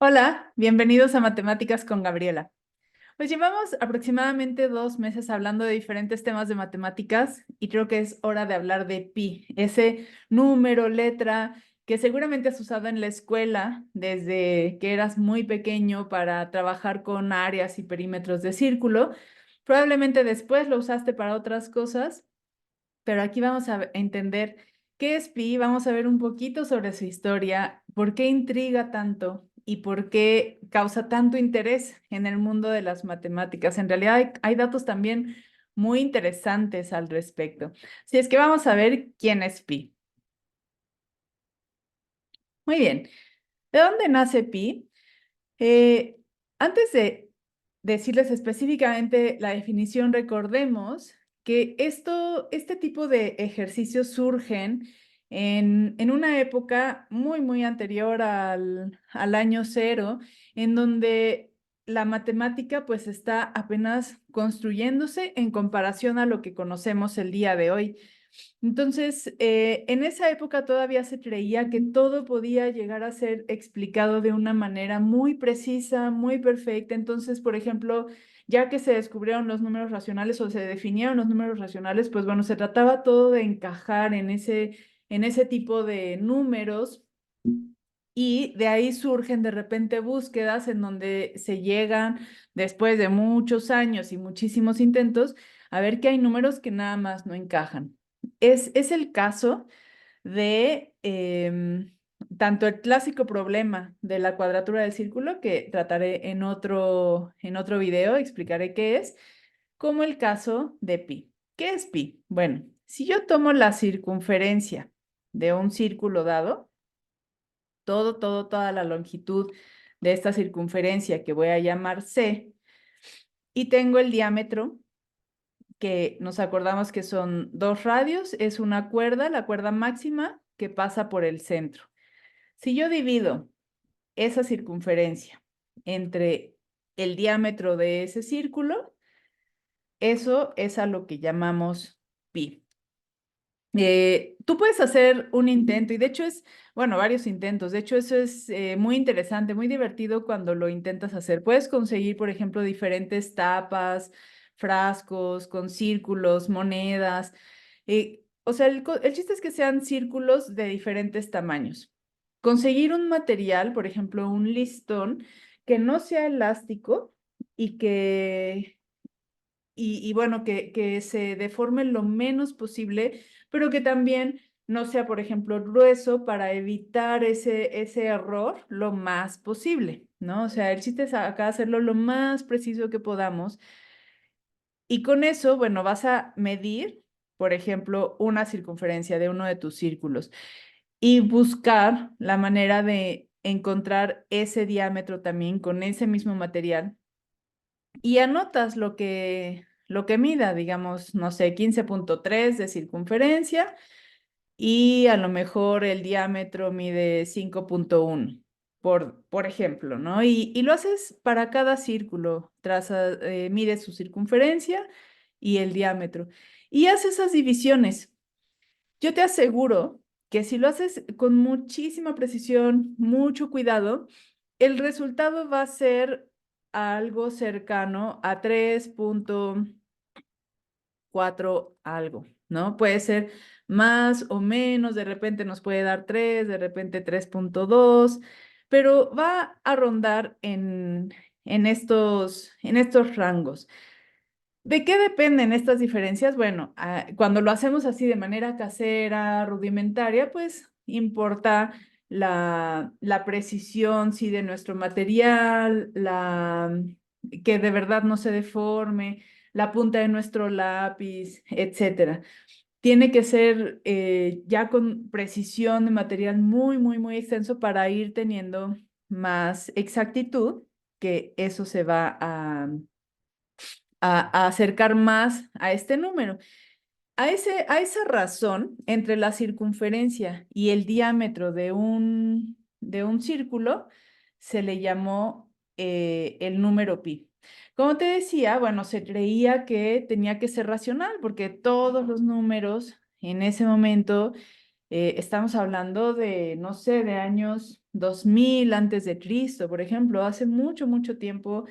Hola, bienvenidos a Matemáticas con Gabriela. Pues llevamos aproximadamente 2 meses hablando de diferentes temas de matemáticas y creo que es hora de hablar de pi, ese número, letra que seguramente has usado en la escuela desde que eras muy pequeño para trabajar con áreas y perímetros de círculo. Probablemente después lo usaste para otras cosas, pero aquí vamos a entender qué es pi, vamos a ver un poquito sobre su historia, por qué intriga tanto y por qué causa tanto interés en el mundo de las matemáticas. En realidad hay datos también muy interesantes al respecto. Si es que vamos a ver quién es pi. Muy bien, ¿de dónde nace pi? Eh, Antes de decirles específicamente la definición, recordemos que este tipo de ejercicios surgen en una época muy, muy anterior al año cero, en donde la matemática pues está apenas construyéndose en comparación a lo que conocemos el día de hoy. Entonces, en esa época todavía se creía que todo podía llegar a ser explicado de una manera muy precisa, muy perfecta. Entonces, por ejemplo, ya que se descubrieron los números racionales o se definieron los números racionales, pues bueno, se trataba todo de encajar en ese tipo de números. Y de ahí surgen de repente búsquedas en donde se llegan, después de muchos años y muchísimos intentos, a ver que hay números que nada más no encajan. Es el caso de tanto el clásico problema de la cuadratura del círculo, que trataré en otro video, explicaré qué es, como el caso de pi. ¿Qué es pi? Bueno, si yo tomo la circunferencia de un círculo dado, toda la longitud de esta circunferencia que voy a llamar C, y tengo el diámetro, que nos acordamos que son 2 radios, es una cuerda, la cuerda máxima que pasa por el centro. Si yo divido esa circunferencia entre el diámetro de ese círculo, eso es a lo que llamamos pi. Tú puedes hacer un intento y de hecho bueno, varios intentos. De hecho, eso es muy interesante, muy divertido cuando lo intentas hacer. Puedes conseguir, por ejemplo, diferentes tapas, frascos con círculos, monedas. O sea, el chiste es que sean círculos de diferentes tamaños. Conseguir un material, por ejemplo, un listón que no sea elástico y bueno, que se deforme lo menos posible, pero que también no sea, por ejemplo, grueso para evitar ese error lo más posible, ¿no? O sea, el chiste es acá hacerlo lo más preciso que podamos. Y con eso, bueno, vas a medir, por ejemplo, una circunferencia de uno de tus círculos y buscar la manera de encontrar ese diámetro también con ese mismo material y anotas lo que mida, digamos, no sé, 15,3 de circunferencia y a lo mejor el diámetro mide 5,1, por ejemplo, ¿no? Y lo haces para cada círculo, mides su circunferencia y el diámetro. Y haces esas divisiones. Yo te aseguro que si lo haces con muchísima precisión, mucho cuidado, el resultado va a ser algo cercano a 3,4 algo, ¿no? Puede ser más o menos, de repente nos puede dar 3, de repente 3,2, pero va a rondar en estos rangos. ¿De qué dependen estas diferencias? Bueno, cuando lo hacemos así de manera casera, rudimentaria, pues importa la precisión, sí, de nuestro material, que de verdad no se deforme, la punta de nuestro lápiz, etcétera. Tiene que ser ya con precisión de material muy, muy, muy extenso para ir teniendo más exactitud, que eso se va a acercar más a este número. A esa razón, entre la circunferencia y el diámetro de un círculo, se le llamó el número pi. Como te decía, bueno, se creía que tenía que ser racional porque todos los números en ese momento Estamos hablando de, no sé, de años 2000 antes de Cristo, por ejemplo, hace mucho, mucho tiempo,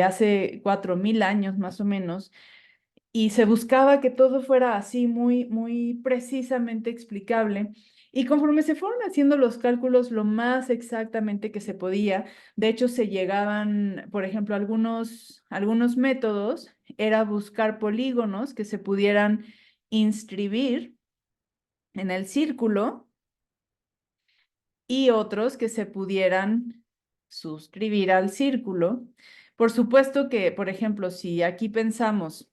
hace 4000 años más o menos, y se buscaba que todo fuera así, muy, muy precisamente explicable. Y conforme se fueron haciendo los cálculos lo más exactamente que se podía, de hecho se llegaban, por ejemplo, algunos métodos, era buscar polígonos que se pudieran inscribir en el círculo y otros que se pudieran suscribir al círculo. Por supuesto que, por ejemplo, si aquí pensamos,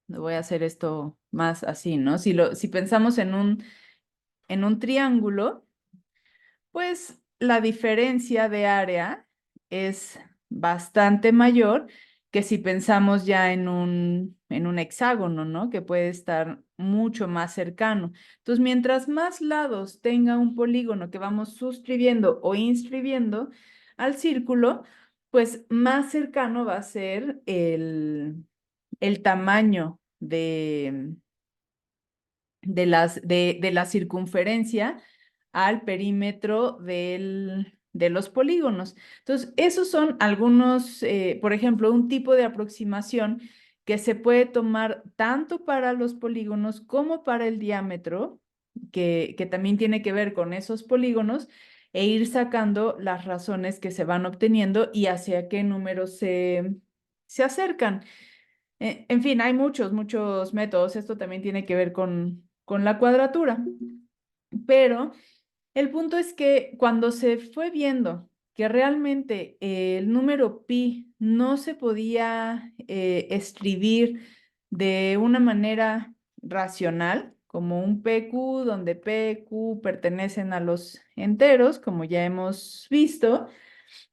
voy a hacer esto más así, ¿no? Si pensamos en un triángulo, pues la diferencia de área es bastante mayor que si pensamos ya en un hexágono, ¿no? Que puede estar mucho más cercano. Entonces, mientras más lados tenga un polígono que vamos suscribiendo o inscribiendo al círculo, pues más cercano va a ser el tamaño de la circunferencia al perímetro de los polígonos. Entonces, esos son algunos, por ejemplo, un tipo de aproximación que se puede tomar tanto para los polígonos como para el diámetro, que también tiene que ver con esos polígonos, e ir sacando las razones que se van obteniendo y hacia qué números se acercan. En fin, hay muchos, muchos métodos. Esto también tiene que ver con la cuadratura. Pero el punto es que cuando se fue viendo que realmente el número pi no se podía escribir de una manera racional, como un PQ, donde P, Q pertenecen a los enteros, como ya hemos visto,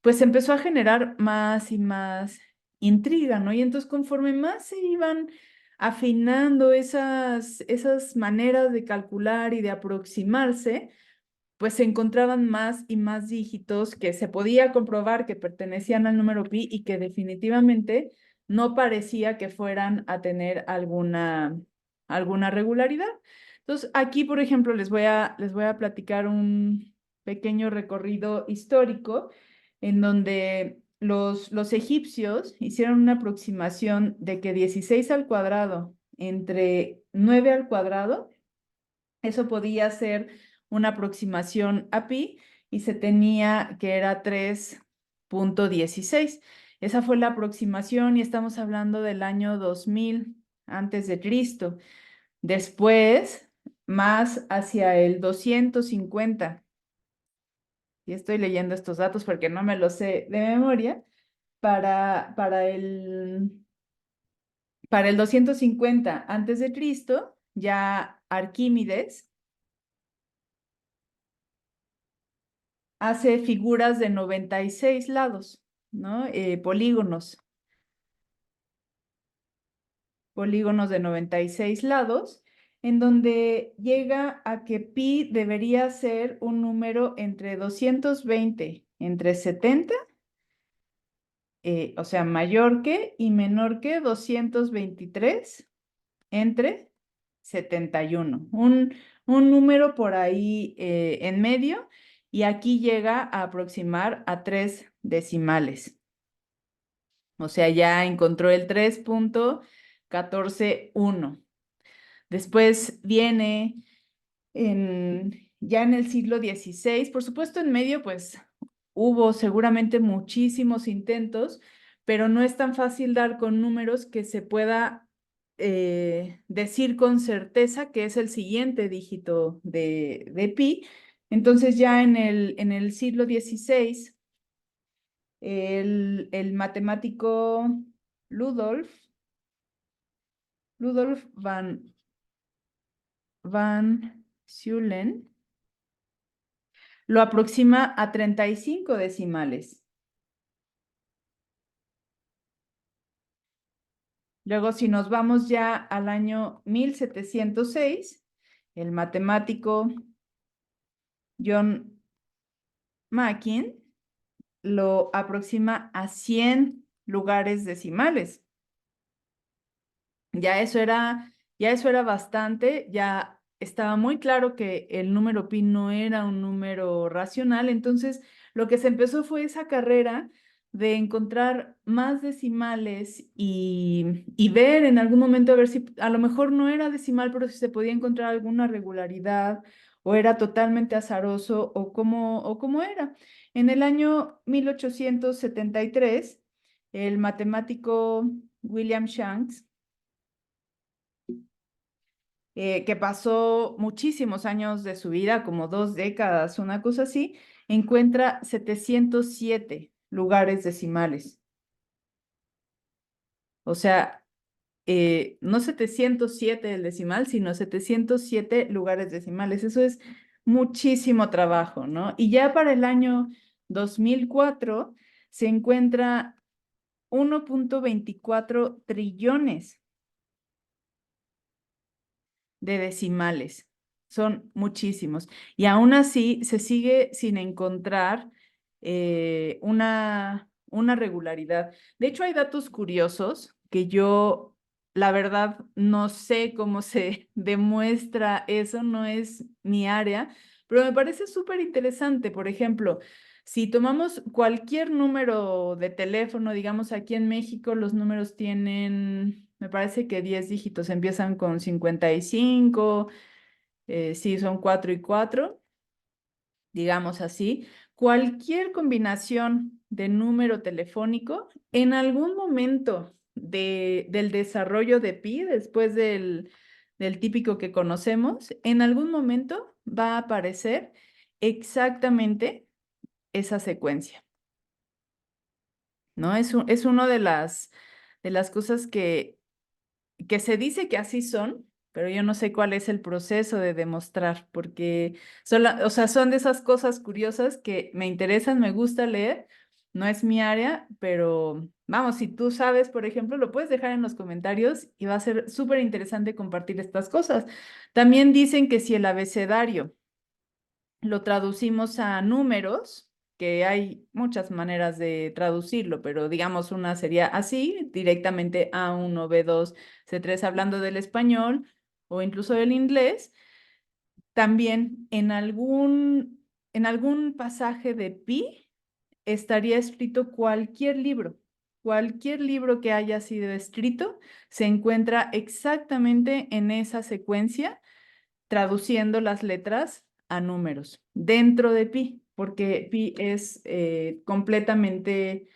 pues empezó a generar más y más intriga, ¿no? Y entonces conforme más se iban afinando esas maneras de calcular y de aproximarse, pues se encontraban más y más dígitos que se podía comprobar que pertenecían al número pi y que definitivamente no parecía que fueran a tener alguna regularidad. Entonces, aquí, por ejemplo, les voy a platicar un pequeño recorrido histórico en donde los egipcios hicieron una aproximación de que 16 al cuadrado entre 9 al cuadrado, eso podía ser una aproximación a pi y se tenía que era 3.16. Esa fue la aproximación y estamos hablando del año 2000 antes de Cristo. Después, más hacia el 250, y estoy leyendo estos datos porque no me los sé de memoria, para el 250 antes de Cristo, ya Arquímedes hace figuras de 96 lados, ¿no? Polígonos de 96 lados, en donde llega a que pi debería ser un número entre 220, entre 70, o sea, mayor que y menor que 223, entre 71. Un número por ahí en medio, y aquí llega a aproximar a 3 decimales. O sea, ya encontró el 3.141. Después viene ya en el siglo XVI, por supuesto en medio, pues hubo seguramente muchísimos intentos, pero no es tan fácil dar con números que se pueda decir con certeza que es el siguiente dígito de pi. Entonces ya en el siglo XVI, el matemático Ludolf, Ludolf van Schulen, lo aproxima a 35 decimales. Luego, si nos vamos ya al año 1706, el matemático John Mackin lo aproxima a 100 lugares decimales. Ya eso era bastante, ya estaba muy claro que el número pi no era un número racional, entonces lo que se empezó fue esa carrera de encontrar más decimales y ver en algún momento a ver si a lo mejor no era decimal, pero si se podía encontrar alguna regularidad o era totalmente azaroso o cómo era. En el año 1873, el matemático William Shanks, que pasó muchísimos años de su vida, como 2 décadas, una cosa así, encuentra 707 lugares decimales. O sea, no 707 el decimal, sino 707 lugares decimales. Eso es muchísimo trabajo, ¿no? Y ya para el año 2004 se encuentra 1.24 trillones de decimales. Son muchísimos. Y aún así se sigue sin encontrar una regularidad. De hecho, hay datos curiosos que yo, la verdad, no sé cómo se demuestra eso, no es mi área, pero me parece súper interesante. Por ejemplo, si tomamos cualquier número de teléfono, digamos aquí en México, los números tienen, me parece que 10 dígitos, empiezan con 55, sí, son 4 y 4, digamos así. Cualquier combinación de número telefónico, en algún momento del desarrollo de pi, después del típico que conocemos, en algún momento va a aparecer exactamente esa secuencia, ¿no? Es una de las cosas que se dice que así son, pero yo no sé cuál es el proceso de demostrar, porque o sea, son de esas cosas curiosas que me interesan, me gusta leer, no es mi área, pero vamos, si tú sabes, por ejemplo, lo puedes dejar en los comentarios y va a ser súper interesante compartir estas cosas. También dicen que si el abecedario lo traducimos a números, que hay muchas maneras de traducirlo, pero digamos una sería así, directamente A1, B2, C3, hablando del español o incluso del inglés. También en algún pasaje de pi estaría escrito cualquier libro que haya sido escrito se encuentra exactamente en esa secuencia traduciendo las letras a números dentro de pi, porque pi es completamente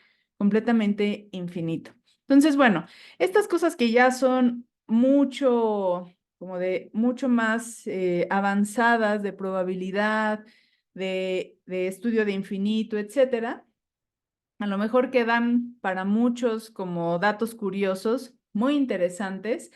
infinito. Entonces, bueno, estas cosas que ya son como de mucho más avanzadas de probabilidad, de estudio de infinito, etcétera, a lo mejor quedan para muchos como datos curiosos, muy interesantes,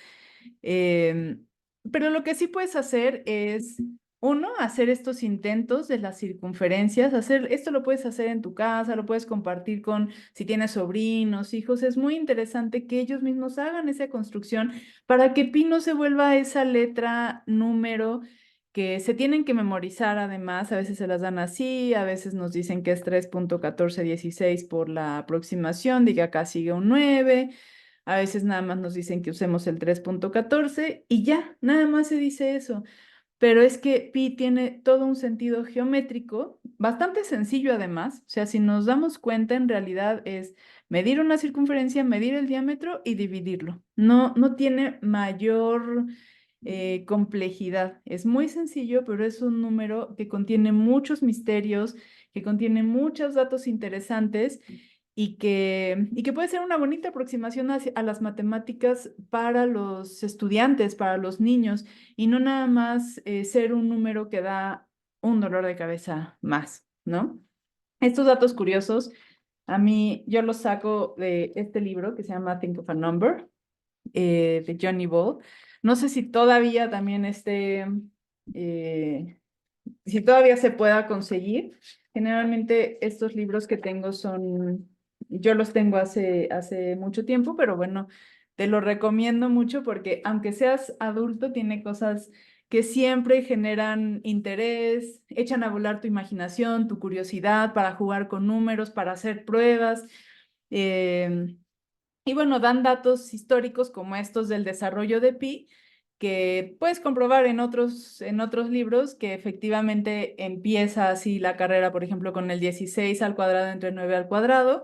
Em, pero lo que sí puedes hacer es, uno, hacer estos intentos de las circunferencias. Esto lo puedes hacer en tu casa, lo puedes compartir con, si tienes sobrinos, hijos. Es muy interesante que ellos mismos hagan esa construcción para que pi no se vuelva esa letra, número que se tienen que memorizar además. A veces se las dan así, a veces nos dicen que es 3.1416 por la aproximación, diga acá sigue un 9. A veces nada más nos dicen que usemos el 3.14 y ya, nada más se dice eso. Pero es que pi tiene todo un sentido geométrico, bastante sencillo además. O sea, si nos damos cuenta, en realidad es medir una circunferencia, medir el diámetro y dividirlo. No tiene mayor complejidad. Es muy sencillo, pero es un número que contiene muchos misterios, que contiene muchos datos interesantes y que puede ser una bonita aproximación a las matemáticas para los estudiantes, para los niños, y no nada más ser un número que da un dolor de cabeza más, ¿no? Estos datos curiosos, a mí yo los saco de este libro que se llama Think of a Number, de Johnny Ball. No sé si todavía también si todavía se pueda conseguir. Generalmente estos libros que tengo yo los tengo hace mucho tiempo, pero bueno, te lo recomiendo mucho porque aunque seas adulto, tiene cosas que siempre generan interés, echan a volar tu imaginación, tu curiosidad para jugar con números, para hacer pruebas. Y bueno, dan datos históricos como estos del desarrollo de pi que puedes comprobar en otros libros que efectivamente empieza así la carrera, por ejemplo, con el 16 al cuadrado entre 9 al cuadrado.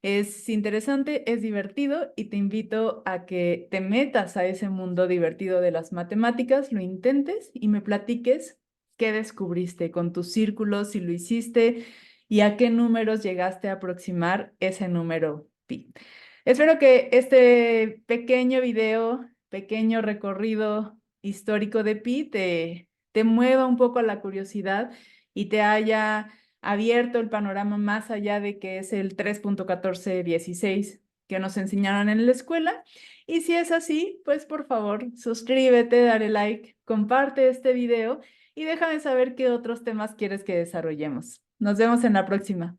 Es interesante, es divertido y te invito a que te metas a ese mundo divertido de las matemáticas, lo intentes y me platiques qué descubriste con tus círculos, si lo hiciste y a qué números llegaste a aproximar ese número pi. Espero que este pequeño video, pequeño recorrido histórico de pi te mueva un poco la curiosidad y te haya abierto el panorama más allá de que es el 3.1416 que nos enseñaron en la escuela. Y si es así, pues por favor, suscríbete, dale like, comparte este video y déjame saber qué otros temas quieres que desarrollemos. Nos vemos en la próxima.